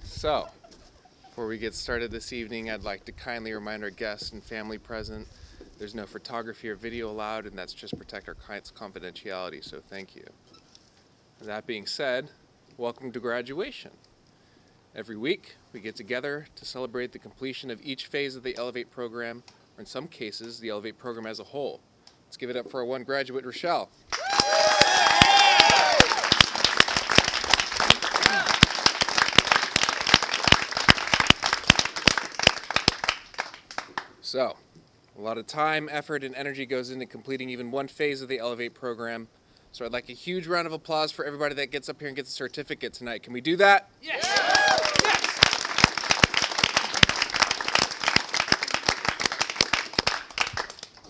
So, before we get started this evening, I'd like to kindly remind our guests and family present there's no photography or video allowed, and that's just protect our clients' confidentiality, so thank you. That being said, welcome to graduation. Every week, we get together to celebrate the completion of each phase of the Elevate program, or in some cases, the Elevate program as a whole. Let's give it up for our one graduate, Rochelle. So, a lot of time, effort, and energy goes into completing even one phase of the Elevate program. So I'd like a huge round of applause for everybody that gets up here and gets a certificate tonight. Can we do that? Yes!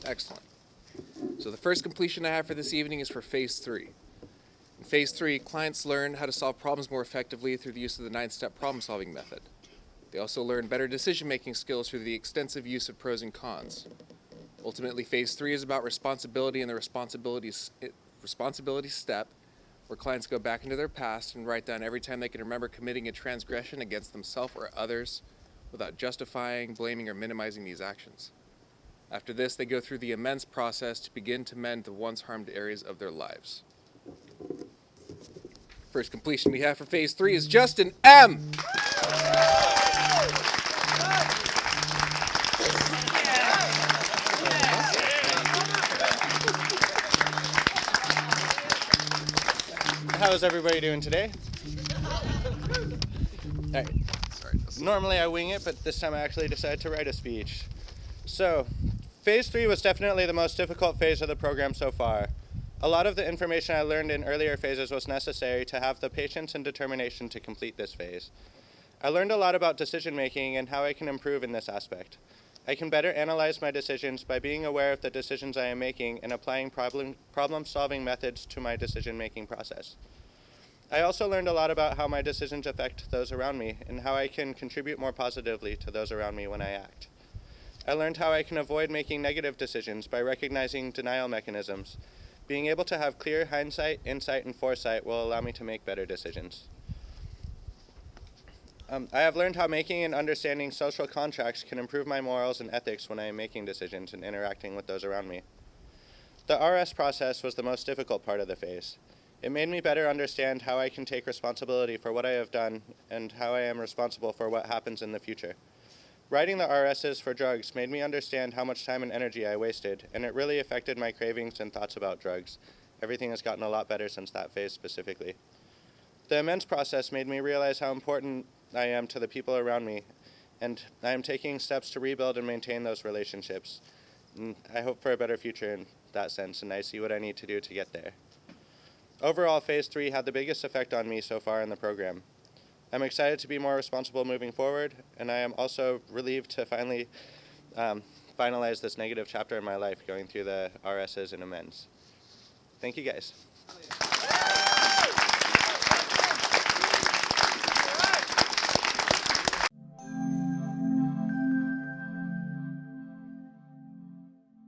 Excellent. So the first completion I have for this evening is for Phase 3. In Phase 3, clients learn how to solve problems more effectively through the use of the 9-step problem-solving method. They also learn better decision-making skills through the extensive use of pros and cons. Ultimately, Phase 3 is about responsibility and the responsibility step, where clients go back into their past and write down every time they can remember committing a transgression against themselves or others without justifying, blaming, or minimizing these actions. After this, they go through the amends process to begin to mend the once harmed areas of their lives. First completion we have for Phase 3 is Justin M. How's everybody doing today? All right. Normally I wing it, but this time I actually decided to write a speech. So, Phase 3 was definitely the most difficult phase of the program so far. A lot of the information I learned in earlier phases was necessary to have the patience and determination to complete this phase. I learned a lot about decision making and how I can improve in this aspect. I can better analyze my decisions by being aware of the decisions I am making and applying problem-solving methods to my decision-making process. I also learned a lot about how my decisions affect those around me and how I can contribute more positively to those around me when I act. I learned how I can avoid making negative decisions by recognizing denial mechanisms. Being able to have clear hindsight, insight, and foresight will allow me to make better decisions. I have learned how making and understanding social contracts can improve my morals and ethics when I am making decisions and interacting with those around me. The RS process was the most difficult part of the phase. It made me better understand how I can take responsibility for what I have done and how I am responsible for what happens in the future. Writing the RSs for drugs made me understand how much time and energy I wasted, and it really affected my cravings and thoughts about drugs. Everything has gotten a lot better since that phase specifically. The amends process made me realize how important I am to the people around me, and I am taking steps to rebuild and maintain those relationships. And I hope for a better future in that sense, and I see what I need to do to get there. Overall, Phase 3 had the biggest effect on me so far in the program. I'm excited to be more responsible moving forward, and I am also relieved to finally finalize this negative chapter in my life, going through the RSs and amends. Thank you, guys.